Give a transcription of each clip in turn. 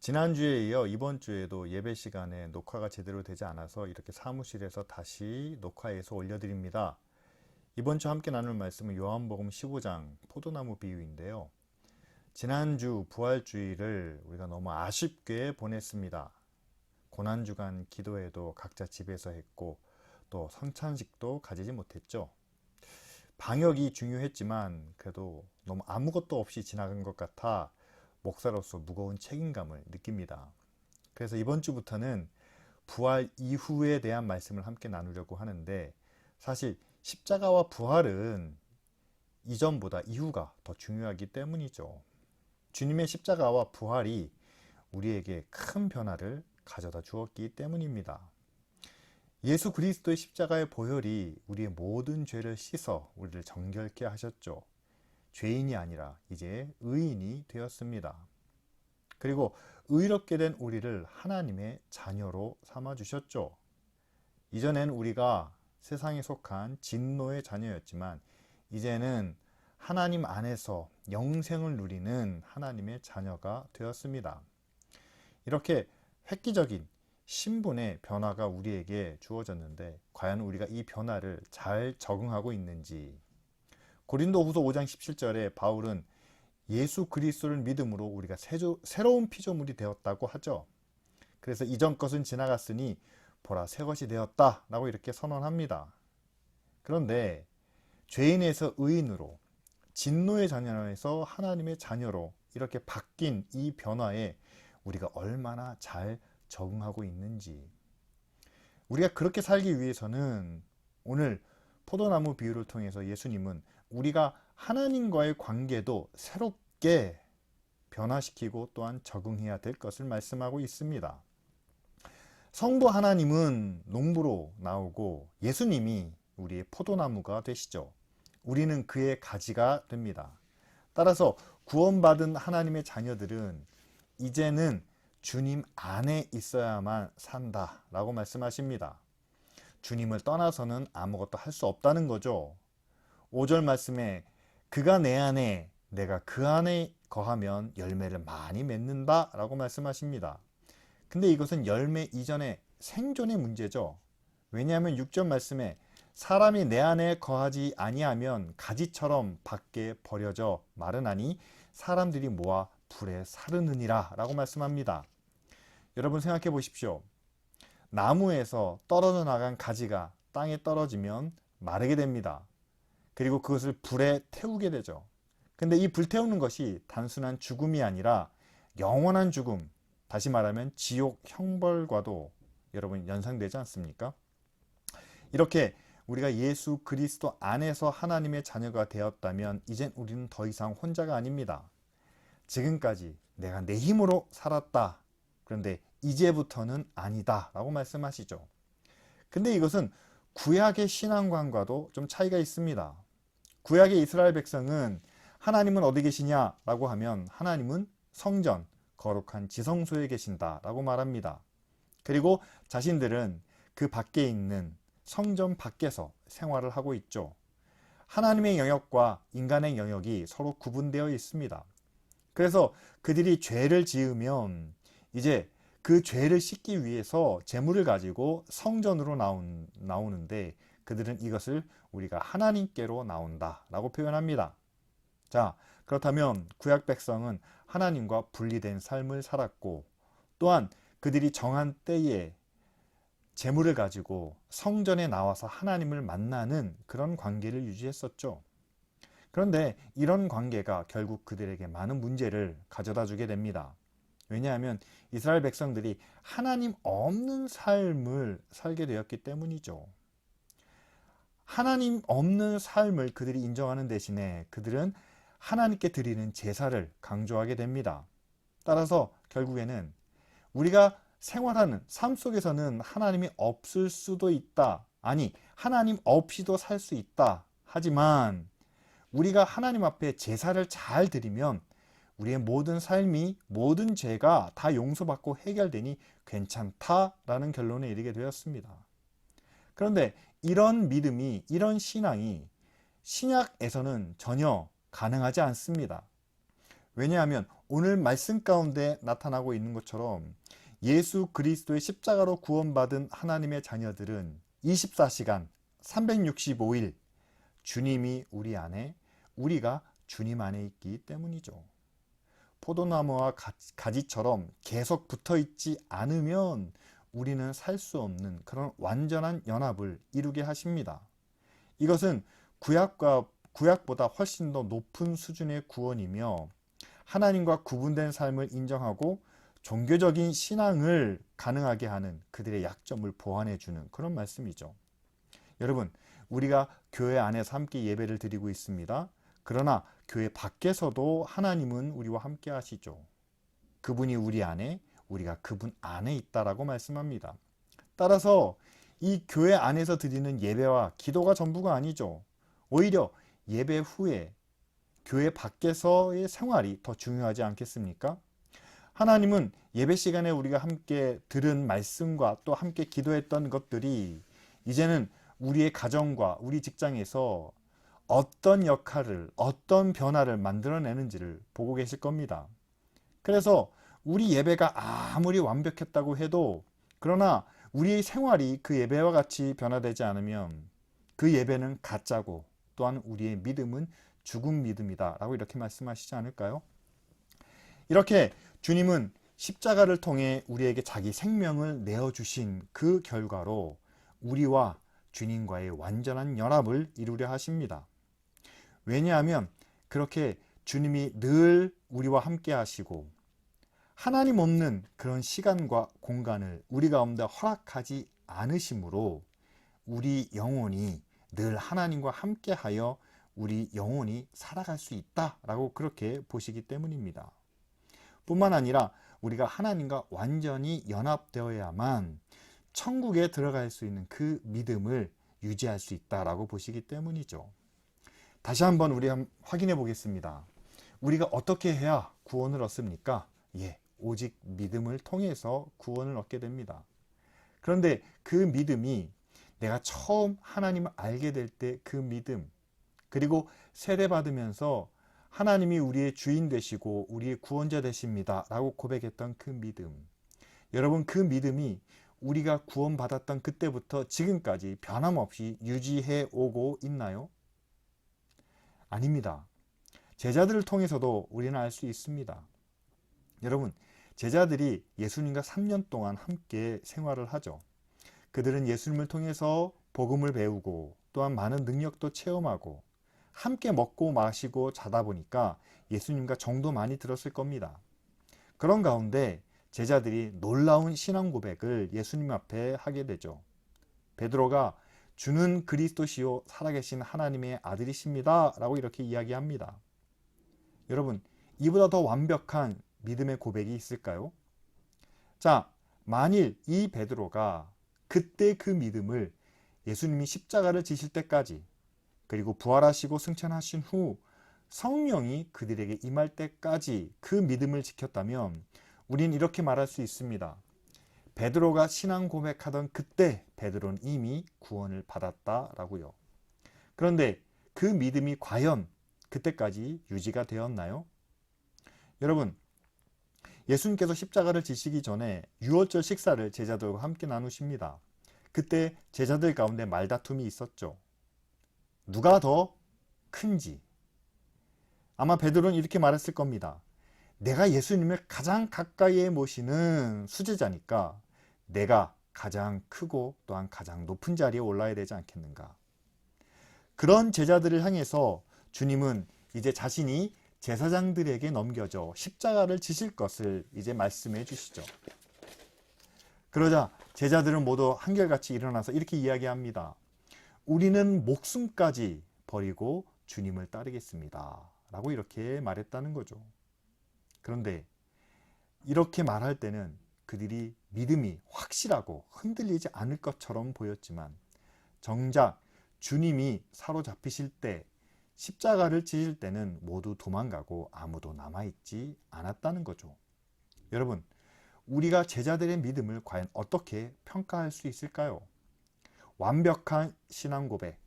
지난주에 이어 이번 주에도 예배 시간에 녹화가 제대로 되지 않아서 이렇게 사무실에서 다시 녹화해서 올려드립니다. 이번 주 함께 나눌 말씀은 요한복음 15장 포도나무 비유인데요. 지난주 부활주일을 우리가 너무 아쉽게 보냈습니다. 고난주간 기도회도 각자 집에서 했고 또 성찬식도 가지지 못했죠. 방역이 중요했지만 그래도 너무 아무것도 없이 지나간 것 같아 목사로서 무거운 책임감을 느낍니다. 그래서 이번 주부터는 부활 이후에 대한 말씀을 함께 나누려고 하는데, 사실 십자가와 부활은 이전보다 이후가 더 중요하기 때문이죠. 주님의 십자가와 부활이 우리에게 큰 변화를 가져다 주었기 때문입니다. 예수 그리스도의 십자가의 보혈이 우리의 모든 죄를 씻어 우리를 정결케 하셨죠. 죄인이 아니라 이제 의인이 되었습니다. 그리고 의롭게 된 우리를 하나님의 자녀로 삼아주셨죠. 이전엔 우리가 세상에 속한 진노의 자녀였지만 이제는 하나님 안에서 영생을 누리는 하나님의 자녀가 되었습니다. 이렇게 획기적인 신분의 변화가 우리에게 주어졌는데 과연 우리가 이 변화를 잘 적응하고 있는지, 고린도후서 5장 17절에 바울은 예수 그리스도를 믿음으로 우리가 새로운 피조물이 되었다고 하죠. 그래서 이전 것은 지나갔으니 보라 새 것이 되었다 라고 이렇게 선언합니다. 그런데 죄인에서 의인으로, 진노의 자녀에서 하나님의 자녀로 이렇게 바뀐 이 변화에 우리가 얼마나 잘 적응하고 있는지, 우리가 그렇게 살기 위해서는 오늘 포도나무 비유를 통해서 예수님은 우리가 하나님과의 관계도 새롭게 변화시키고 또한 적응해야 될 것을 말씀하고 있습니다. 성부 하나님은 농부로 나오고 예수님이 우리의 포도나무가 되시죠. 우리는 그의 가지가 됩니다. 따라서 구원받은 하나님의 자녀들은 이제는 주님 안에 있어야만 산다 라고 말씀하십니다. 주님을 떠나서는 아무것도 할 수 없다는 거죠. 5절 말씀에 그가 내 안에 내가 그 안에 거하면 열매를 많이 맺는다 라고 말씀하십니다. 근데 이것은 열매 이전의 생존의 문제죠. 왜냐하면 6절 말씀에 사람이 내 안에 거하지 아니하면 가지처럼 밖에 버려져 마르나니 사람들이 모아 불에 사르느니라 라고 말씀합니다. 여러분 생각해 보십시오. 나무에서 떨어져 나간 가지가 땅에 떨어지면 마르게 됩니다. 그리고 그것을 불에 태우게 되죠. 근데 이 불태우는 것이 단순한 죽음이 아니라 영원한 죽음, 다시 말하면 지옥 형벌과도 여러분 연상되지 않습니까? 이렇게 우리가 예수 그리스도 안에서 하나님의 자녀가 되었다면 이젠 우리는 더 이상 혼자가 아닙니다. 지금까지 내가 내 힘으로 살았다. 그런데 이제부터는 아니다 라고 말씀하시죠. 근데 이것은 구약의 신앙관과도 좀 차이가 있습니다. 구약의 이스라엘 백성은 하나님은 어디 계시냐 라고 하면 하나님은 성전, 거룩한 지성소에 계신다 라고 말합니다. 그리고 자신들은 그 밖에 있는 성전 밖에서 생활을 하고 있죠. 하나님의 영역과 인간의 영역이 서로 구분되어 있습니다. 그래서 그들이 죄를 지으면 이제 그 죄를 씻기 위해서 제물을 가지고 성전으로 나오는데 그들은 이것을 우리가 하나님께로 나온다 라고 표현합니다. 자, 그렇다면 구약 백성은 하나님과 분리된 삶을 살았고 또한 그들이 정한 때에 제물을 가지고 성전에 나와서 하나님을 만나는 그런 관계를 유지했었죠. 그런데 이런 관계가 결국 그들에게 많은 문제를 가져다 주게 됩니다. 왜냐하면 이스라엘 백성들이 하나님 없는 삶을 살게 되었기 때문이죠. 하나님 없는 삶을 그들이 인정하는 대신에 그들은 하나님께 드리는 제사를 강조하게 됩니다. 따라서 결국에는 우리가 생활하는 삶 속에서는 하나님이 없을 수도 있다. 아니, 하나님 없이도 살 수 있다. 하지만 우리가 하나님 앞에 제사를 잘 드리면 우리의 모든 삶이, 모든 죄가 다 용서받고 해결되니 괜찮다라는 결론에 이르게 되었습니다. 그런데 이런 믿음이, 이런 신앙이 신약에서는 전혀 가능하지 않습니다. 왜냐하면 오늘 말씀 가운데 나타나고 있는 것처럼 예수 그리스도의 십자가로 구원받은 하나님의 자녀들은 24시간 365일 주님이 우리 안에, 우리가 주님 안에 있기 때문이죠. 포도나무와 가지처럼 계속 붙어 있지 않으면 우리는 살 수 없는 그런 완전한 연합을 이루게 하십니다. 이것은 구약보다 훨씬 더 높은 수준의 구원이며 하나님과 구분된 삶을 인정하고 종교적인 신앙을 가능하게 하는 그들의 약점을 보완해 주는 그런 말씀이죠. 여러분, 우리가 교회 안에서 함께 예배를 드리고 있습니다. 그러나 교회 밖에서도 하나님은 우리와 함께 하시죠. 그분이 우리 안에, 우리가 그분 안에 있다라고 말씀합니다. 따라서 이 교회 안에서 드리는 예배와 기도가 전부가 아니죠. 오히려 예배 후에 교회 밖에서의 생활이 더 중요하지 않겠습니까? 하나님은 예배 시간에 우리가 함께 들은 말씀과 또 함께 기도했던 것들이 이제는 우리의 가정과 우리 직장에서 어떤 역할을, 어떤 변화를 만들어내는지를 보고 계실 겁니다. 그래서 우리 예배가 아무리 완벽했다고 해도 그러나 우리의 생활이 그 예배와 같이 변화되지 않으면 그 예배는 가짜고 또한 우리의 믿음은 죽은 믿음이다 라고 이렇게 말씀하시지 않을까요? 이렇게 주님은 십자가를 통해 우리에게 자기 생명을 내어주신 그 결과로 우리와 주님과의 완전한 연합을 이루려 하십니다. 왜냐하면 그렇게 주님이 늘 우리와 함께 하시고 하나님 없는 그런 시간과 공간을 우리 가운데 허락하지 않으시므로 우리 영혼이 늘 하나님과 함께하여 우리 영혼이 살아갈 수 있다라고 그렇게 보시기 때문입니다. 뿐만 아니라 우리가 하나님과 완전히 연합되어야만 천국에 들어갈 수 있는 그 믿음을 유지할 수 있다라고 보시기 때문이죠. 다시 한번 우리 확인해 보겠습니다. 우리가 어떻게 해야 구원을 얻습니까? 오직 믿음을 통해서 구원을 얻게 됩니다. 그런데 그 믿음이 내가 처음 하나님을 알게 될 때 그 믿음, 그리고 세례받으면서 하나님이 우리의 주인 되시고 우리의 구원자 되십니다 라고 고백했던 그 믿음, 여러분 그 믿음이 우리가 구원받았던 그때부터 지금까지 변함없이 유지해 오고 있나요? 아닙니다. 제자들을 통해서도 우리는 알 수 있습니다. 여러분, 제자들이 예수님과 3년 동안 함께 생활을 하죠. 그들은 예수님을 통해서 복음을 배우고 또한 많은 능력도 체험하고 함께 먹고 마시고 자다 보니까 예수님과 정도 많이 들었을 겁니다. 그런 가운데 제자들이 놀라운 신앙 고백을 예수님 앞에 하게 되죠. 베드로가 주는 그리스도시요 살아계신 하나님의 아들이십니다 라고 이렇게 이야기합니다. 여러분, 이보다 더 완벽한 믿음의 고백이 있을까요? 자, 만일 이 베드로가 그때 그 믿음을 예수님이 십자가를 지실 때까지 그리고 부활하시고 승천하신 후 성령이 그들에게 임할 때까지 그 믿음을 지켰다면 우린 이렇게 말할 수 있습니다. 베드로가 신앙 고백하던 그때 베드로는 이미 구원을 받았다라고요. 그런데 그 믿음이 과연 그때까지 유지가 되었나요? 여러분, 예수님께서 십자가를 지시기 전에 유월절 식사를 제자들과 함께 나누십니다. 그때 제자들 가운데 말다툼이 있었죠. 누가 더 큰지. 아마 베드로는 이렇게 말했을 겁니다. 내가 예수님을 가장 가까이에 모시는 수제자니까 내가 가장 크고 또한 가장 높은 자리에 올라야 되지 않겠는가. 그런 제자들을 향해서 주님은 이제 자신이 제사장들에게 넘겨져 십자가를 지실 것을 이제 말씀해 주시죠. 그러자 제자들은 모두 한결같이 일어나서 이렇게 이야기합니다. 우리는 목숨까지 버리고 주님을 따르겠습니다 라고 이렇게 말했다는 거죠. 그런데 이렇게 말할 때는 그들이 믿음이 확실하고 흔들리지 않을 것처럼 보였지만 정작 주님이 사로잡히실 때 십자가를 지실 때는 모두 도망가고 아무도 남아있지 않았다는 거죠. 여러분, 우리가 제자들의 믿음을 과연 어떻게 평가할 수 있을까요? 완벽한 신앙 고백,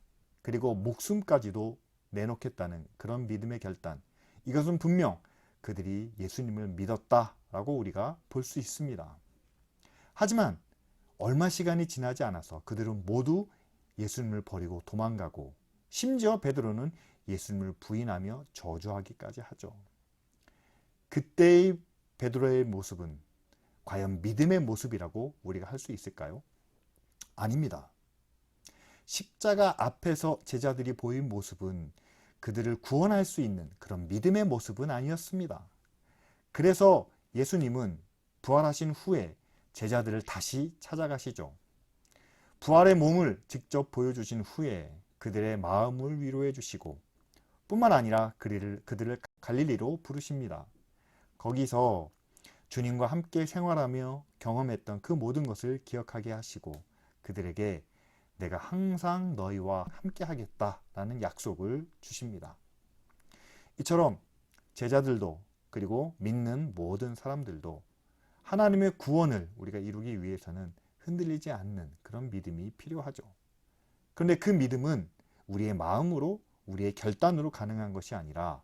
그리고 목숨까지도 내놓겠다는 그런 믿음의 결단, 이것은 분명 그들이 예수님을 믿었다라고 우리가 볼 수 있습니다. 하지만 얼마 시간이 지나지 않아서 그들은 모두 예수님을 버리고 도망가고, 심지어 베드로는 예수님을 부인하며 저주하기까지 하죠. 그때의 베드로의 모습은 과연 믿음의 모습이라고 우리가 할 수 있을까요? 아닙니다. 십자가 앞에서 제자들이 보인 모습은 그들을 구원할 수 있는 그런 믿음의 모습은 아니었습니다. 그래서 예수님은 부활하신 후에 제자들을 다시 찾아가시죠. 부활의 몸을 직접 보여주신 후에 그들의 마음을 위로해 주시고, 뿐만 아니라 그들을 갈릴리로 부르십니다. 거기서 주님과 함께 생활하며 경험했던 그 모든 것을 기억하게 하시고, 그들에게 내가 항상 너희와 함께 하겠다라는 약속을 주십니다. 이처럼 제자들도, 그리고 믿는 모든 사람들도 하나님의 구원을 우리가 이루기 위해서는 흔들리지 않는 그런 믿음이 필요하죠. 그런데 그 믿음은 우리의 마음으로, 우리의 결단으로 가능한 것이 아니라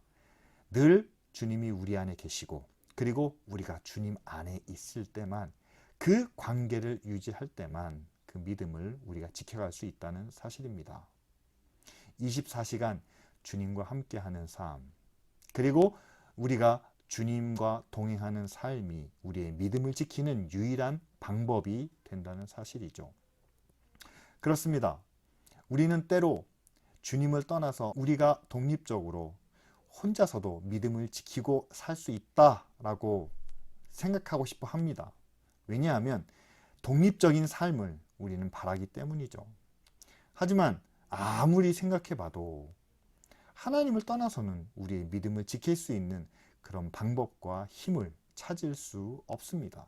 늘 주님이 우리 안에 계시고, 그리고 우리가 주님 안에 있을 때만, 그 관계를 유지할 때만 그 믿음을 우리가 지켜갈 수 있다는 사실입니다. 24시간 주님과 함께하는 삶, 그리고 우리가 주님과 동행하는 삶이 우리의 믿음을 지키는 유일한 방법이 된다는 사실이죠. 그렇습니다. 우리는 때로 주님을 떠나서 우리가 독립적으로 혼자서도 믿음을 지키고 살 수 있다라고 생각하고 싶어 합니다. 왜냐하면 독립적인 삶을 우리는 바라기 때문이죠. 하지만 아무리 생각해봐도 하나님을 떠나서는 우리의 믿음을 지킬 수 있는 그런 방법과 힘을 찾을 수 없습니다.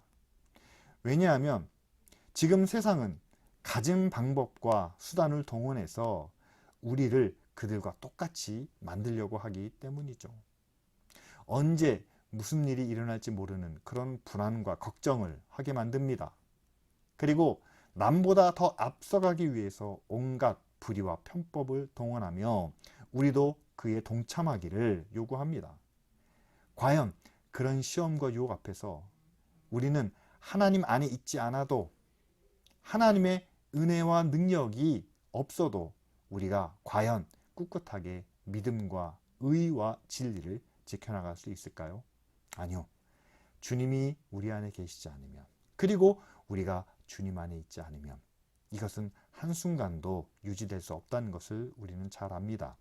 왜냐하면 지금 세상은 가진 방법과 수단을 동원해서 우리를 그들과 똑같이 만들려고 하기 때문이죠. 언제 무슨 일이 일어날지 모르는 그런 불안과 걱정을 하게 만듭니다. 그리고 남보다 더 앞서가기 위해서 온갖 불의와 편법을 동원하며 우리도 그에 동참하기를 요구합니다. 과연 그런 시험과 유혹 앞에서 우리는 하나님 안에 있지 않아도, 하나님의 은혜와 능력이 없어도 우리가 과연 꿋꿋하게 믿음과 의와 진리를 지켜나갈 수 있을까요? 아니요. 주님이 우리 안에 계시지 않으면, 그리고 우리가 주님 안에 있지 않으면 이것은 한순간도 유지될 수 없다는 것을 우리는 잘 압니다.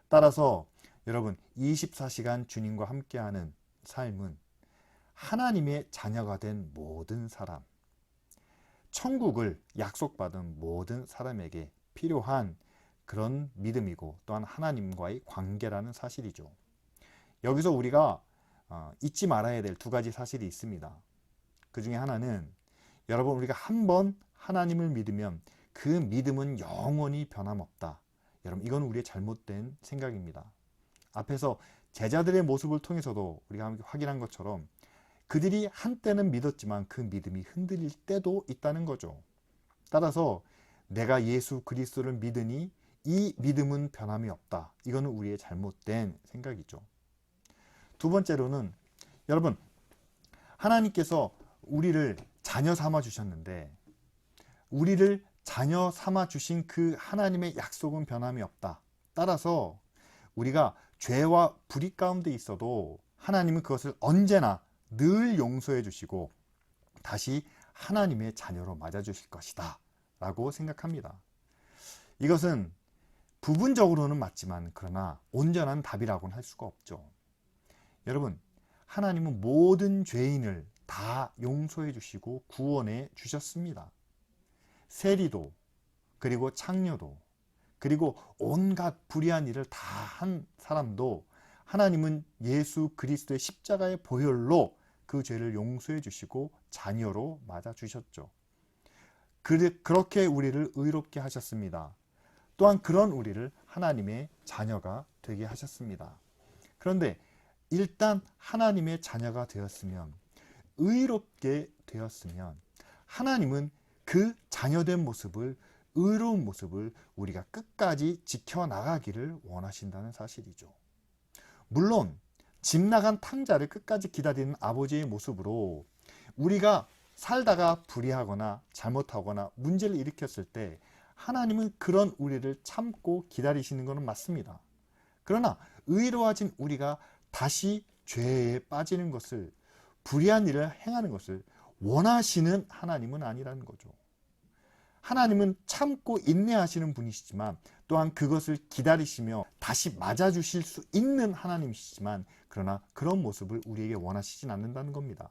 따라서 여러분, 24시간 주님과 함께하는 삶은 하나님의 자녀가 된 모든 사람, 천국을 약속받은 모든 사람에게 필요한 그런 믿음이고, 또한 하나님과의 관계라는 사실이죠. 여기서 우리가 잊지 말아야 될 두 가지 사실이 있습니다. 그 중에 하나는, 여러분, 우리가 한번 하나님을 믿으면 그 믿음은 영원히 변함없다. 여러분, 이건 우리의 잘못된 생각입니다. 앞에서 제자들의 모습을 통해서도 우리가 함께 확인한 것처럼 그들이 한때는 믿었지만 그 믿음이 흔들릴 때도 있다는 거죠. 따라서 내가 예수 그리스도를 믿으니 이 믿음은 변함이 없다. 이거는 우리의 잘못된 생각이죠. 두 번째로는, 여러분, 하나님께서 우리를 자녀 삼아 주셨는데, 우리를 자녀 삼아 주신 그 하나님의 약속은 변함이 없다. 따라서 우리가 죄와 불의 가운데 있어도 하나님은 그것을 언제나 늘 용서해 주시고 다시 하나님의 자녀로 맞아 주실 것이다 라고 생각합니다. 이것은 부분적으로는 맞지만, 그러나 온전한 답이라고는 할 수가 없죠. 여러분, 하나님은 모든 죄인을 다 용서해 주시고 구원해 주셨습니다. 세리도, 그리고 창녀도, 그리고 온갖 불의한 일을 다 한 사람도 하나님은 예수 그리스도의 십자가의 보혈로 그 죄를 용서해 주시고 자녀로 맞아 주셨죠. 그렇게 우리를 의롭게 하셨습니다. 또한 그런 우리를 하나님의 자녀가 되게 하셨습니다. 그런데 일단 하나님의 자녀가 되었으면, 의롭게 되었으면, 하나님은 그 자녀된 모습을, 의로운 모습을 우리가 끝까지 지켜나가기를 원하신다는 사실이죠. 물론 집 나간 탕자를 끝까지 기다리는 아버지의 모습으로 우리가 살다가 불의하거나 잘못하거나 문제를 일으켰을 때 하나님은 그런 우리를 참고 기다리시는 것은 맞습니다. 그러나 의로워진 우리가 다시 죄에 빠지는 것을, 불의한 일을 행하는 것을 원하시는 하나님은 아니라는 거죠. 하나님은 참고 인내하시는 분이시지만 또한 그것을 기다리시며 다시 맞아주실 수 있는 하나님이시지만, 그러나 그런 모습을 우리에게 원하시진 않는다는 겁니다.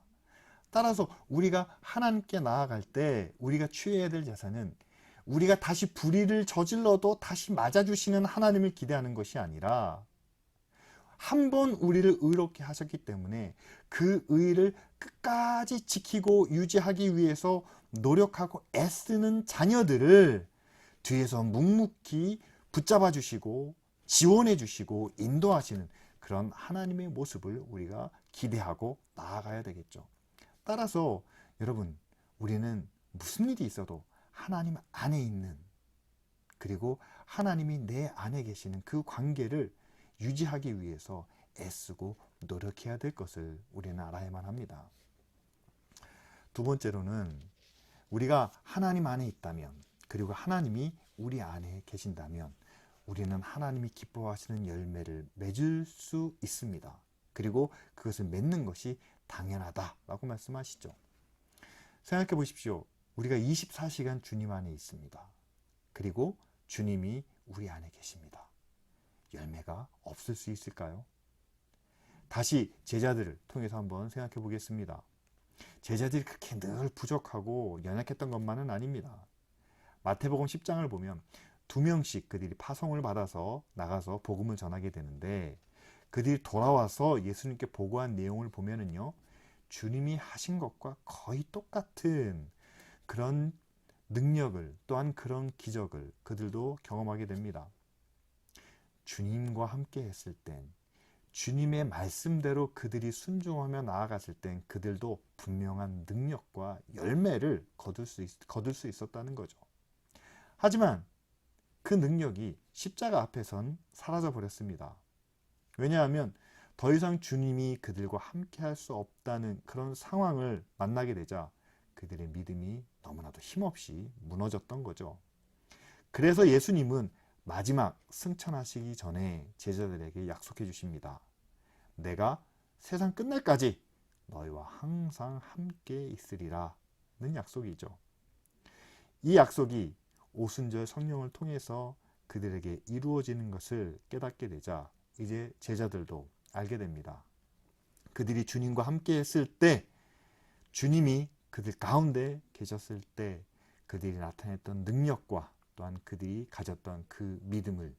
따라서 우리가 하나님께 나아갈 때 우리가 취해야 될 자세는 우리가 다시 불의를 저질러도 다시 맞아주시는 하나님을 기대하는 것이 아니라, 한 번 우리를 의롭게 하셨기 때문에 그 의를 끝까지 지키고 유지하기 위해서 노력하고 애쓰는 자녀들을 뒤에서 묵묵히 붙잡아 주시고 지원해 주시고 인도하시는 그런 하나님의 모습을 우리가 기대하고 나아가야 되겠죠. 따라서 여러분, 우리는 무슨 일이 있어도 하나님 안에 있는, 그리고 하나님이 내 안에 계시는 그 관계를 유지하기 위해서 애쓰고 노력해야 될 것을 우리는 알아야만 합니다. 두 번째로는 우리가 하나님 안에 있다면, 그리고 하나님이 우리 안에 계신다면 우리는 하나님이 기뻐하시는 열매를 맺을 수 있습니다. 그리고 그것을 맺는 것이 당연하다라고 말씀하시죠. 생각해 보십시오. 우리가 24시간 주님 안에 있습니다. 그리고 주님이 우리 안에 계십니다. 열매가 없을 수 있을까요? 다시 제자들을 통해서 한번 생각해 보겠습니다. 제자들이 그렇게 늘 부족하고 연약했던 것만은 아닙니다. 마태복음 10장을 보면 2명씩 그들이 파송을 받아서 나가서 복음을 전하게 되는데, 그들이 돌아와서 예수님께 보고한 내용을 보면은요, 주님이 하신 것과 거의 똑같은 그런 능력을, 또한 그런 기적을 그들도 경험하게 됩니다. 주님과 함께 했을 땐, 주님의 말씀대로 그들이 순종하며 나아갔을 땐 그들도 분명한 능력과 열매를 거둘 수 있었다는 거죠. 하지만 그 능력이 십자가 앞에선 사라져 버렸습니다. 왜냐하면 더 이상 주님이 그들과 함께 할 수 없다는 그런 상황을 만나게 되자 그들의 믿음이 너무나도 힘없이 무너졌던 거죠. 그래서 예수님은 마지막 승천하시기 전에 제자들에게 약속해 주십니다. 내가 세상 끝날까지 너희와 항상 함께 있으리라 는 약속이죠. 이 약속이 오순절 성령을 통해서 그들에게 이루어지는 것을 깨닫게 되자 이제 제자들도 알게 됩니다. 그들이 주님과 함께 했을 때, 주님이 그들 가운데 계셨을 때 그들이 나타냈던 능력과 또한 그들이 가졌던 그 믿음을,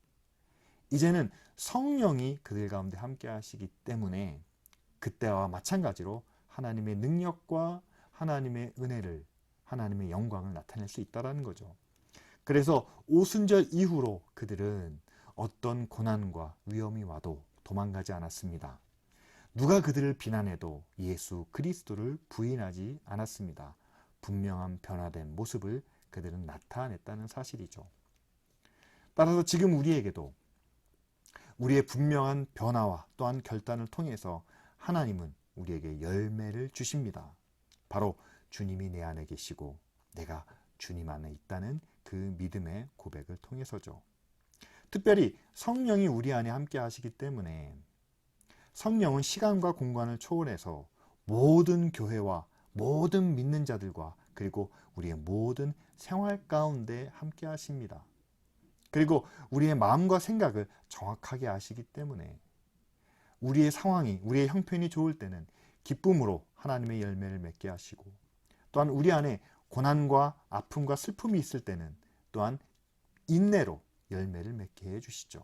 이제는 성령이 그들 가운데 함께 하시기 때문에 그때와 마찬가지로 하나님의 능력과 하나님의 은혜를, 하나님의 영광을 나타낼 수 있다는 거죠. 그래서 오순절 이후로 그들은 어떤 고난과 위험이 와도 도망가지 않았습니다. 누가 그들을 비난해도 예수 그리스도를 부인하지 않았습니다. 분명한 변화된 모습을 그들은 나타냈다는 사실이죠. 따라서 지금 우리에게도 우리의 분명한 변화와 또한 결단을 통해서 하나님은 우리에게 열매를 주십니다. 바로 주님이 내 안에 계시고 내가 주님 안에 있다는 그 믿음의 고백을 통해서죠. 특별히 성령이 우리 안에 함께 하시기 때문에 성령은 시간과 공간을 초월해서 모든 교회와 모든 믿는 자들과 그리고 우리의 모든 생활 가운데 함께 하십니다. 그리고 우리의 마음과 생각을 정확하게 아시기 때문에 우리의 상황이, 우리의 형편이 좋을 때는 기쁨으로 하나님의 열매를 맺게 하시고, 또한 우리 안에 고난과 아픔과 슬픔이 있을 때는 또한 인내로 열매를 맺게 해주시죠.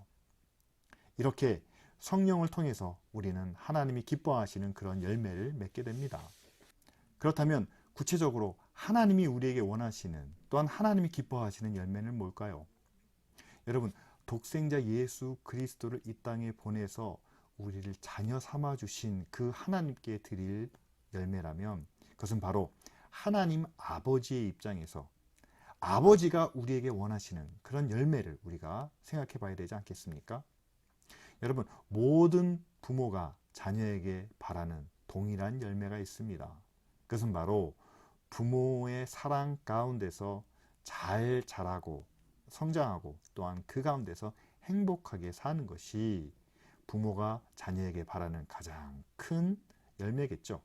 이렇게 성령을 통해서 우리는 하나님이 기뻐하시는 그런 열매를 맺게 됩니다. 그렇다면 구체적으로 하나님이 우리에게 원하시는, 또한 하나님이 기뻐하시는 열매는 뭘까요? 여러분, 독생자 예수 그리스도를 이 땅에 보내서 우리를 자녀 삼아 주신 그 하나님께 드릴 열매라면 그것은 바로 하나님 아버지의 입장에서 아버지가 우리에게 원하시는 그런 열매를 우리가 생각해 봐야 되지 않겠습니까? 여러분, 모든 부모가 자녀에게 바라는 동일한 열매가 있습니다. 그것은 바로 부모의 사랑 가운데서 잘 자라고 성장하고 또한 그 가운데서 행복하게 사는 것이 부모가 자녀에게 바라는 가장 큰 열매겠죠.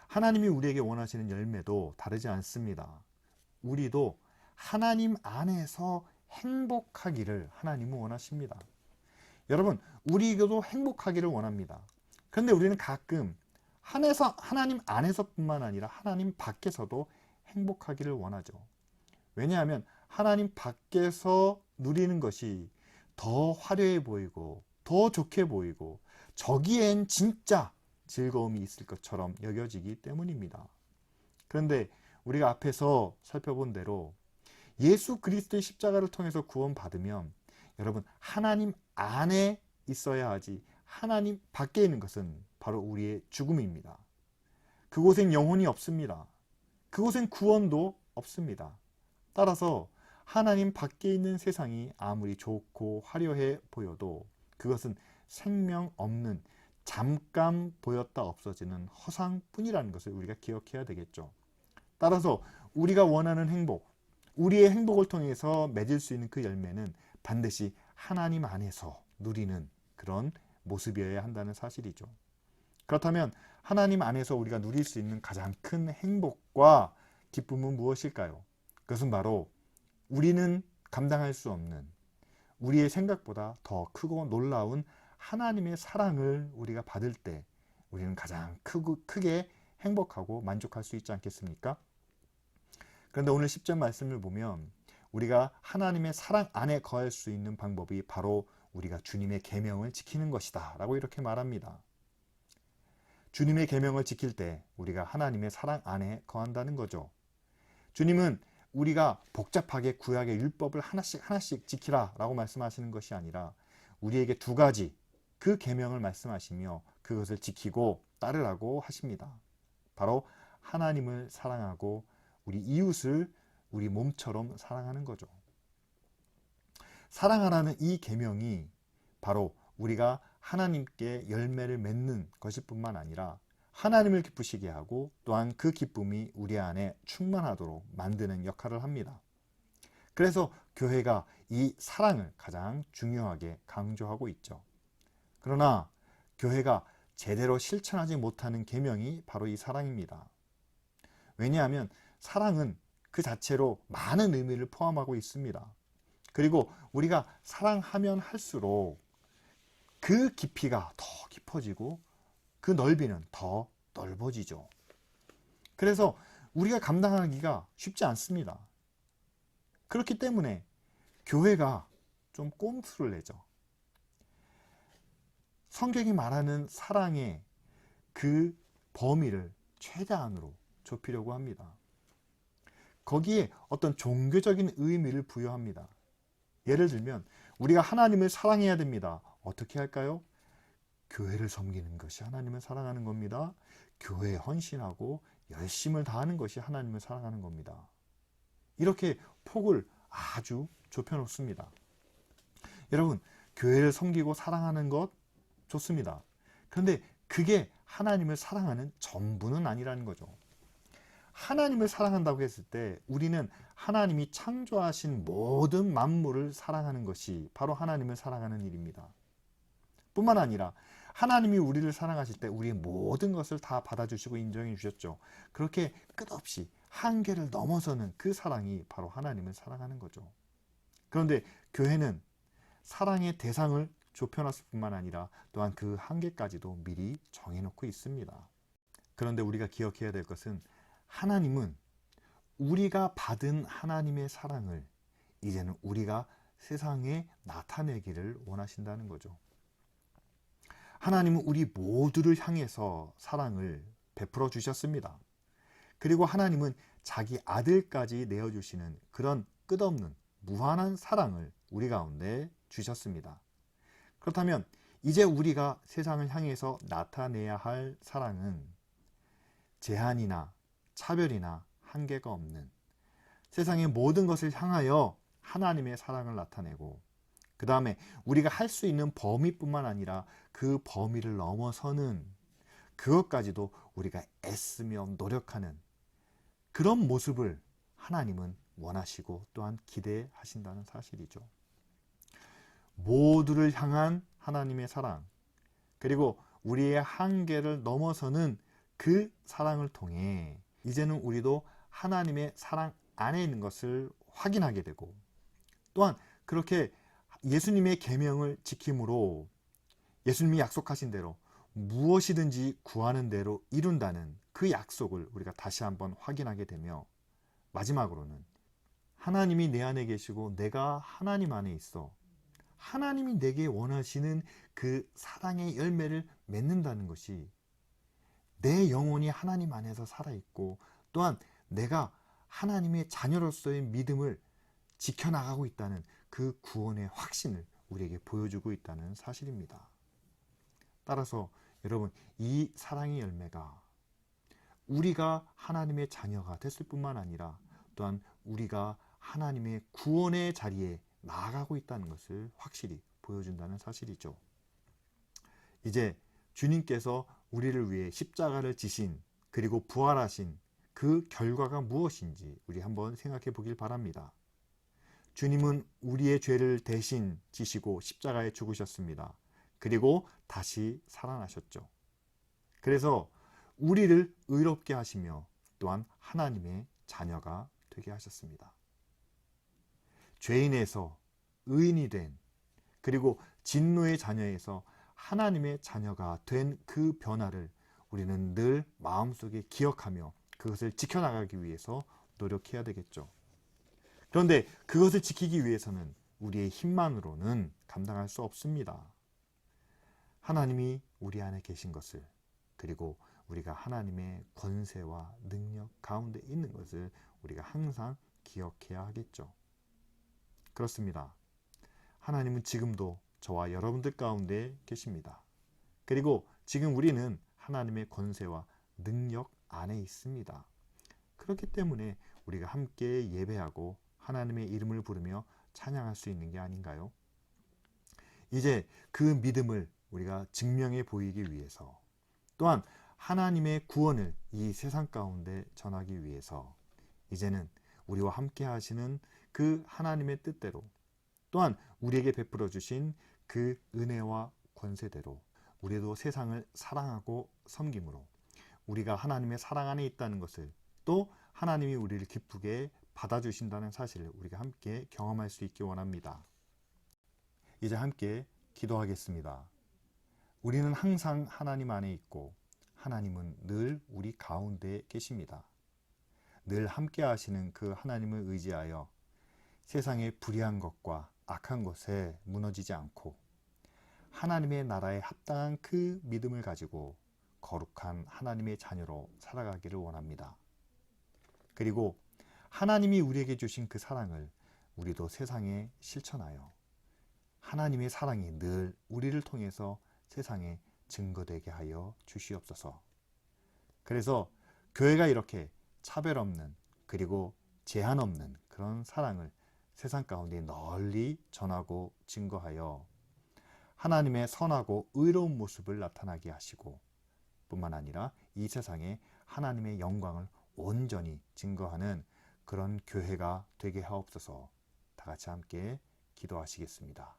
하나님이 우리에게 원하시는 열매도 다르지 않습니다. 우리도 하나님 안에서 행복하기를 하나님은 원하십니다. 여러분, 우리도 행복하기를 원합니다. 그런데 우리는 가끔 하나님 안에서뿐만 아니라 하나님 밖에서도 행복하기를 원하죠. 왜냐하면 하나님 밖에서 누리는 것이 더 화려해 보이고 더 좋게 보이고 저기엔 진짜 즐거움이 있을 것처럼 여겨지기 때문입니다. 그런데 우리가 앞에서 살펴본 대로 예수 그리스도의 십자가를 통해서 구원받으면 여러분, 하나님 안에 있어야 하지 하나님 밖에 있는 것은 바로 우리의 죽음입니다. 그곳엔 영혼이 없습니다. 그곳엔 구원도 없습니다. 따라서 하나님 밖에 있는 세상이 아무리 좋고 화려해 보여도 그것은 생명 없는 잠깐 보였다 없어지는 허상뿐이라는 것을 우리가 기억해야 되겠죠. 따라서 우리가 원하는 행복, 우리의 행복을 통해서 맺을 수 있는 그 열매는 반드시 하나님 안에서 누리는 그런 모습이어야 한다는 사실이죠. 그렇다면 하나님 안에서 우리가 누릴 수 있는 가장 큰 행복과 기쁨은 무엇일까요? 그것은 바로 우리는 감당할 수 없는 우리의 생각보다 더 크고 놀라운 하나님의 사랑을 우리가 받을 때 우리는 가장 크게 행복하고 만족할 수 있지 않겠습니까? 그런데 오늘 10절 말씀을 보면 우리가 하나님의 사랑 안에 거할 수 있는 방법이 바로 우리가 주님의 계명을 지키는 것이다 라고 이렇게 말합니다. 주님의 계명을 지킬 때 우리가 하나님의 사랑 안에 거한다는 거죠. 주님은 우리가 복잡하게 구약의 율법을 하나씩 지키라 라고 말씀하시는 것이 아니라 우리에게 두 가지 그 계명을 말씀하시며 그것을 지키고 따르라고 하십니다. 바로 하나님을 사랑하고 우리 이웃을 우리 몸처럼 사랑하는 거죠. 사랑하라는 이 계명이 바로 우리가 하나님께 열매를 맺는 것일 뿐만 아니라 하나님을 기쁘시게 하고 또한 그 기쁨이 우리 안에 충만하도록 만드는 역할을 합니다. 그래서 교회가 이 사랑을 가장 중요하게 강조하고 있죠. 그러나 교회가 제대로 실천하지 못하는 계명이 바로 이 사랑입니다. 왜냐하면 사랑은 그 자체로 많은 의미를 포함하고 있습니다. 그리고 우리가 사랑하면 할수록 그 깊이가 더 깊어지고 그 넓이는 더 넓어지죠. 그래서 우리가 감당하기가 쉽지 않습니다. 그렇기 때문에 교회가 좀 꼼수를 내죠. 성경이 말하는 사랑의 그 범위를 최대한으로 좁히려고 합니다. 거기에 어떤 종교적인 의미를 부여합니다. 예를 들면 우리가 하나님을 사랑해야 됩니다. 어떻게 할까요? 교회를 섬기는 것이 하나님을 사랑하는 겁니다. 교회에 헌신하고 열심을 다하는 것이 하나님을 사랑하는 겁니다. 이렇게 폭을 아주 좁혀놓습니다. 여러분, 교회를 섬기고 사랑하는 것 좋습니다. 그런데 그게 하나님을 사랑하는 전부는 아니라는 거죠. 하나님을 사랑한다고 했을 때 우리는 하나님이 창조하신 모든 만물을 사랑하는 것이 바로 하나님을 사랑하는 일입니다. 뿐만 아니라 하나님이 우리를 사랑하실 때 우리의 모든 것을 다 받아주시고 인정해 주셨죠. 그렇게 끝없이 한계를 넘어서는 그 사랑이 바로 하나님을 사랑하는 거죠. 그런데 교회는 사랑의 대상을 좁혀놨을 뿐만 아니라 또한 그 한계까지도 미리 정해놓고 있습니다. 그런데 우리가 기억해야 될 것은 하나님은 우리가 받은 하나님의 사랑을 이제는 우리가 세상에 나타내기를 원하신다는 거죠. 하나님은 우리 모두를 향해서 사랑을 베풀어 주셨습니다. 그리고 하나님은 자기 아들까지 내어주시는 그런 끝없는 무한한 사랑을 우리 가운데 주셨습니다. 그렇다면 이제 우리가 세상을 향해서 나타내야 할 사랑은 제한이나 차별이나 한계가 없는 세상의 모든 것을 향하여 하나님의 사랑을 나타내고 그 다음에 우리가 할 수 있는 범위뿐만 아니라 그 범위를 넘어서는 그것까지도 우리가 애쓰며 노력하는 그런 모습을 하나님은 원하시고 또한 기대하신다는 사실이죠. 모두를 향한 하나님의 사랑, 그리고 우리의 한계를 넘어서는 그 사랑을 통해 이제는 우리도 하나님의 사랑 안에 있는 것을 확인하게 되고, 또한 그렇게 예수님의 계명을 지킴으로 예수님이 약속하신 대로 무엇이든지 구하는 대로 이룬다는 그 약속을 우리가 다시 한번 확인하게 되며, 마지막으로는 하나님이 내 안에 계시고 내가 하나님 안에 있어 하나님이 내게 원하시는 그 사랑의 열매를 맺는다는 것이 내 영혼이 하나님 안에서 살아있고, 또한 내가 하나님의 자녀로서의 믿음을 지켜나가고 있다는 그 구원의 확신을 우리에게 보여주고 있다는 사실입니다. 따라서 여러분, 이 사랑의 열매가 우리가 하나님의 자녀가 됐을 뿐만 아니라 또한 우리가 하나님의 구원의 자리에 나아가고 있다는 것을 확실히 보여준다는 사실이죠. 이제 주님께서 우리를 위해 십자가를 지신, 그리고 부활하신 그 결과가 무엇인지 우리 한번 생각해 보길 바랍니다. 주님은 우리의 죄를 대신 지시고 십자가에 죽으셨습니다. 그리고 다시 살아나셨죠. 그래서 우리를 의롭게 하시며 또한 하나님의 자녀가 되게 하셨습니다. 죄인에서 의인이 된, 그리고 진노의 자녀에서 하나님의 자녀가 된 그 변화를 우리는 늘 마음속에 기억하며 그것을 지켜나가기 위해서 노력해야 되겠죠. 그런데 그것을 지키기 위해서는 우리의 힘만으로는 감당할 수 없습니다. 하나님이 우리 안에 계신 것을, 그리고 우리가 하나님의 권세와 능력 가운데 있는 것을 우리가 항상 기억해야 하겠죠. 그렇습니다. 하나님은 지금도 저와 여러분들 가운데 계십니다. 그리고 지금 우리는 하나님의 권세와 능력 안에 있습니다. 그렇기 때문에 우리가 함께 예배하고 하나님의 이름을 부르며 찬양할 수 있는 게 아닌가요? 이제 그 믿음을 우리가 증명해 보이기 위해서, 또한 하나님의 구원을 이 세상 가운데 전하기 위해서 이제는 우리와 함께 하시는 그 하나님의 뜻대로, 또한 우리에게 베풀어 주신 그 은혜와 권세대로 우리도 세상을 사랑하고 섬김으로 우리가 하나님의 사랑 안에 있다는 것을, 또 하나님이 우리를 기쁘게 받아주신다는 사실을 우리가 함께 경험할 수 있기 원합니다. 이제 함께 기도하겠습니다. 우리는 항상 하나님 안에 있고 하나님은 늘 우리 가운데 계십니다. 늘 함께 하시는 그 하나님을 의지하여 세상의 불의한 것과 악한 것에 무너지지 않고 하나님의 나라에 합당한 그 믿음을 가지고 거룩한 하나님의 자녀로 살아가기를 원합니다. 그리고 하나님이 우리에게 주신 그 사랑을 우리도 세상에 실천하여 하나님의 사랑이 늘 우리를 통해서 세상에 증거되게 하여 주시옵소서. 그래서 교회가 이렇게 차별 없는, 그리고 제한 없는 그런 사랑을 세상 가운데 널리 전하고 증거하여 하나님의 선하고 의로운 모습을 나타나게 하시고, 뿐만 아니라 이 세상에 하나님의 영광을 온전히 증거하는 그런 교회가 되게 하옵소서. 다 같이 함께 기도하시겠습니다.